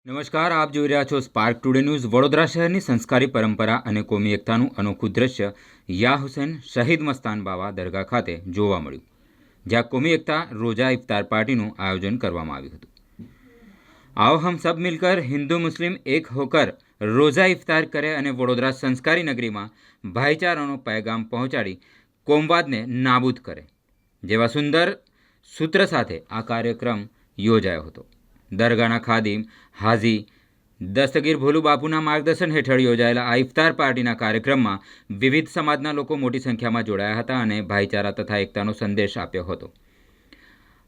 નમસ્કાર, આપ જોઈ રહ્યા છો સ્પાર્ક ટુડે ન્યૂઝ. વડોદરા શહેરની સંસ્કારી પરંપરા અને કોમી એકતાનું અનોખું દ્રશ્ય યા હુસૈન શહીદ મસ્તાન બાવા દરગાહ ખાતે જોવા મળ્યું, જ્યાં કોમી એકતા રોજા ઇફતાર પાર્ટીનું આયોજન કરવામાં આવ્યું હતું. आओ हम सब मिलकर हिंदू मुस्लिम एक होकर रोज़ा इफ्तार करें અને વડોદરા સંસ્કારી નગરીમાં ભાઈચારાનો પૈગામ પહોંચાડી કોમવાદને નાબૂદ કરે જેવા સુંદર સૂત્ર સાથે આ કાર્યક્રમ યોજાયો હતો. દરગાહના ખાદિમ હાજી દસ્તગીર ભોલુ બાપુના માર્ગદર્શન હેઠળ યોજાયેલા આ ઇફતાર પાર્ટીના કાર્યક્રમમાં વિવિધ સમાજના લોકો મોટી સંખ્યામાં જોડાયા હતા અને ભાઈચારા તથા એકતાનો સંદેશ આપ્યો હતો.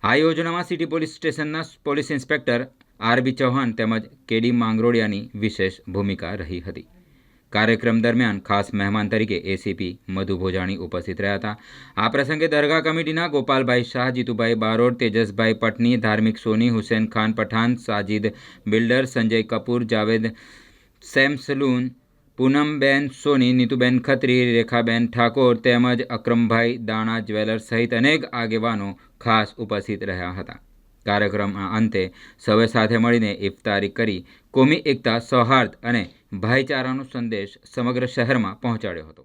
આ યોજનામાં સિટી પોલીસ સ્ટેશનના પોલીસ ઇન્સ્પેક્ટર આરબી ચૌહાણ તેમજ કેડી માંગરોળિયાની વિશેષ ભૂમિકા રહી હતી. કાર્યક્રમ દરમિયાન ખાસ મહેમાન તરીકે એસીપી મધુ ભોજાણી ઉપસ્થિત રહ્યા હતા. આ પ્રસંગે દરગાહ કમિટીના ગોપાલભાઈ શાહ, જીતુભાઈ બારોડ, તેજસભાઈ પટની, ધાર્મિક સોની, હુસેન ખાન પઠાણ, સાજીદ બિલ્ડર, સંજય કપૂર, જાવેદ સેમસલૂન, પૂનમબેન સોની, નીતુબેન ખત્રી, રેખાબેન ઠાકોર તેમજ અક્રમભાઈ દાણા જ્વેલર્સ સહિત અનેક આગેવાનો ખાસ ઉપસ્થિત રહ્યા હતા. કાર્યક્રમના અંતે સૌએ સાથે મળીને ઇફતારી કરી કોમી એકતા, સૌહાર્દ અને ભાઈચારાનો સંદેશ સમગ્ર શહેરમાં પહોંચાડ્યો હતો.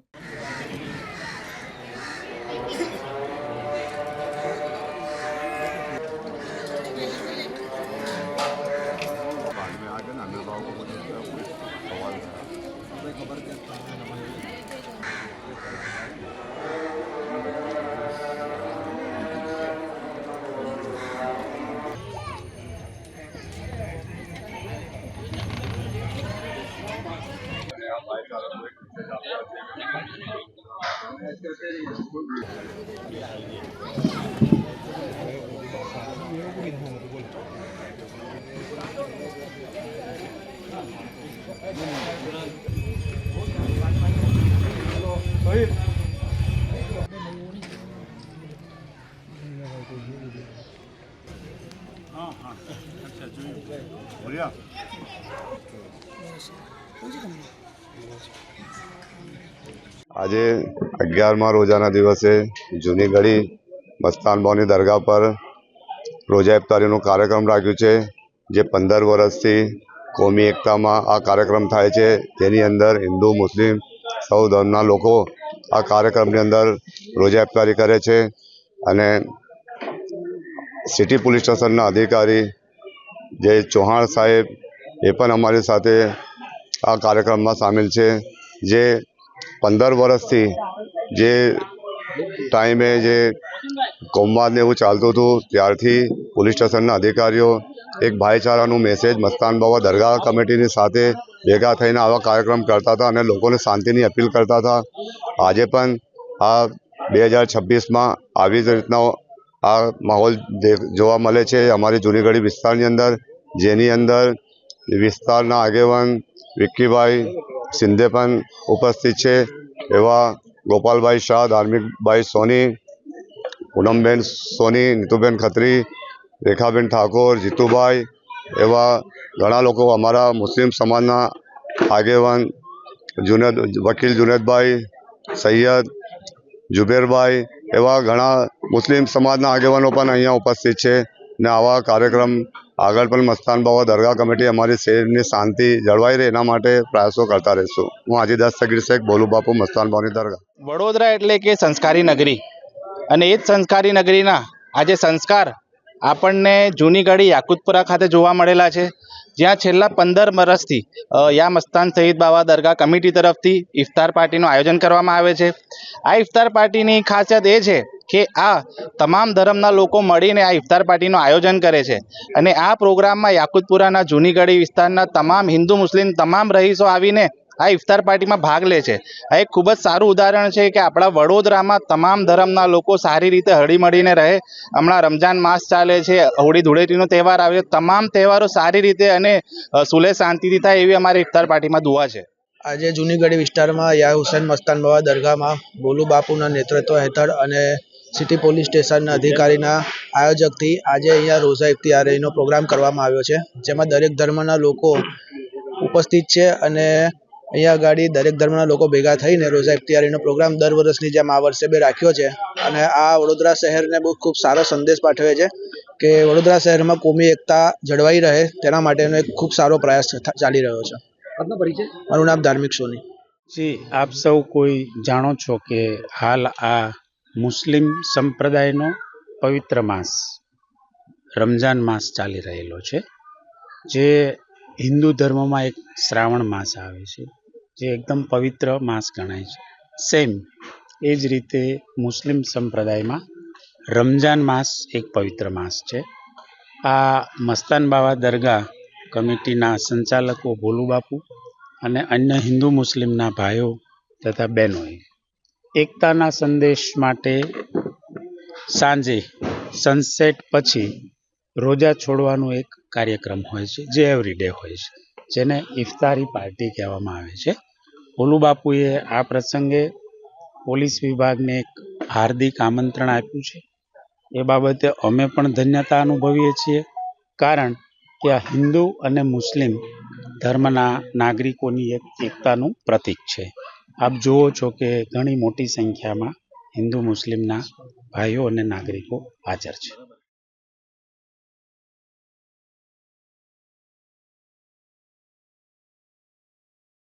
આજે 11મા રોજાના દિવસે જૂની ગળી મસ્તાન બાવાની દરગાહ પર રોજા ઇફતારીનો કાર્યક્રમ રાખ્યો છે, જે 15 વર્ષથી કોમી એકતામાં આ કાર્યક્રમ થાય છે. તેની અંદર હિન્દુ મુસ્લિમ સૌ ધર્મના લોકો આ કાર્યક્રમની અંદર રોજા ઇફતારી કરે છે અને સિટી પોલીસ સ્ટેશનના અધિકારી જે ચૌહાણ સાહેબ એ પણ અમારી સાથે આ કાર્યક્રમમાં સામેલ છે. જે 15 વર્ષથી જે ટાઈમે જે કોમવાદને એવું ચાલતું હતું ત્યારથી પોલીસ સ્ટેશનના અધિકારીઓ એક ભાઈચારાનું મેસેજ મસ્તાન બાવા દરગાહ કમિટીની સાથે ભેગા થઈને આવા કાર્યક્રમ કરતા હતા અને લોકોને શાંતિની અપીલ કરતા હતા. આજે પણ આ 2026માં આવી જ રીતના આ માહોલ જોવા મળે છે અમારી જૂની ગળી વિસ્તારની અંદર, જેની અંદર વિસ્તારના આગેવાન વિક્કીભાઈ સિંધે પણ ઉપસ્થિત છે. એવા ગોપાલભાઈ શાહ, ધાર્મિકભાઈ સોની, પૂનમબેન સોની, નીતુબેન ખત્રી, રેખાબેન ઠાકોર, જીતુભાઈ, એવા ઘણા લોકો, અમારા મુસ્લિમ સમાજના આગેવાન વકીલ જુનેદભાઈ, સૈયદ જુબેરભાઈ, એવા ઘણા મુસ્લિમ સમાજના આગેવાનો પણ અહીંયા ઉપસ્થિત છે. ને આવા કાર્યક્રમ આગળ પણ મસ્તાન બાવા દરગાહ કમિટી અમારી શહેરની શાંતિ જળવાઈ રહે એના માટે પ્રયાસો કરતા રહીશું. હું હાજી દસ્તગીર શેખ ભોલુ બાપુ, મસ્તાન બાવાની દરગાહ. વડોદરા એટલે કે સંસ્કારી નગરી, અને એ જ સંસ્કારી નગરીના આજે સંસ્કાર આપણને જૂની ગળી યાકુતપુરા ખાતે જોવા મળેલા છે, જ્યાં છેલ્લા 15 વર્ષથી યા મસ્તાન શહીદ બાવા દરગાહ કમિટી તરફથી ઇફતાર પાર્ટીનું આયોજન કરવામાં આવે છે. આ ઇફતાર પાર્ટીની ખાસિયત એ છે કે આ તમામ ધર્મના લોકો મળીને આ ઇફતાર પાર્ટીનું આયોજન કરે છે અને આ પ્રોગ્રામમાં યાકુતપુરાના જૂની ગળી વિસ્તારના તમામ હિન્દુ મુસ્લિમ તમામ રહીશો આવીને આ ઇફતાર પાર્ટીમાં ભાગ લે છે. આ એક ખૂબ જ સારું ઉદાહરણ છે કે આપણા વડોદરામાં તમામ ધર્મના લોકો સારી રીતે હળીમળીને રહે. હમણાં રમજાન માસ ચાલે છે, હોળી ધૂળેટીનો તહેવાર આવ્યો, તમામ તહેવારો સારી રીતે અને સુલે શાંતિથી થાય એવી અમારી ઇફતાર પાર્ટીમાં દુઆ છે. આજે જૂની ગળી વિસ્તારમાં યા હુસૈન મસ્તાન બાવા દરગાહમાં ભોલુ બાપુના નેતૃત્વ હેઠળ અને સિટી પોલીસ સ્ટેશનના અધિકારીના આયોજકથી આજે અહીંયા રોઝા ઇફતારીનો પ્રોગ્રામ કરવામાં આવ્યો છે, જેમાં દરેક ધર્મના લોકો ઉપસ્થિત છે અને અહીંયા આગળ દરેક ધર્મના લોકો ભેગા થઈને રોઝા ઇફતારીનો પ્રોગ્રામ દર વર્ષની જેમ આ વર્ષે બી રાખ્યો છે અને આ વડોદરા શહેરને બહુ ખૂબ સારો સંદેશ પાઠવે છે કે વડોદરા શહેરમાં કોમી એકતા જળવાઈ રહે તેના માટેનો એક ખૂબ સારો પ્રયાસ ચાલી રહ્યો છે. આપનો પરિચય? મારું નામ ધાર્મિક સોની. જી, આપ સૌ કોઈ જાણો છો કે હાલ આ મુસ્લિમ સંપ્રદાયનો પવિત્ર માસ રમઝાન માસ ચાલી રહેલો છે, જે હિન્દુ ધર્મમાં એક શ્રાવણ માસ આવે છે, જે એકદમ પવિત્ર માસ ગણાય છે. સેમ એ જ રીતે મુસ્લિમ સંપ્રદાયમાં રમઝાન માસ એક પવિત્ર માસ છે. આ મસ્તાન બાવા દરગાહ કમિટીના સંચાલકો ભોલુબાપુ અને અન્ય હિન્દુ મુસ્લિમના ભાઈઓ તથા બહેનોએ એકતાના સંદેશ માટે સાંજે સનસેટ પછી રોજા છોડવાનો એક કાર્યક્રમ હોય છે, જે એવરીડે હોય છે, જેને ઇફતારી પાર્ટી કહેવામાં આવે છે. ભોલુબાપુએ આ પ્રસંગે પોલીસ વિભાગને એક હાર્દિક આમંત્રણ આપ્યું છે. એ બાબતે અમે પણ ધન્યતા અનુભવીએ છીએ, કારણ કે આ હિન્દુ અને મુસ્લિમ ધર્મના નાગરિકોની એક એકતાનું પ્રતીક છે. આપ જુઓ છો કે ઘણી મોટી સંખ્યામાં હિન્દુ મુસ્લિમના ભાઈઓ અને નાગરિકો હાજર છે.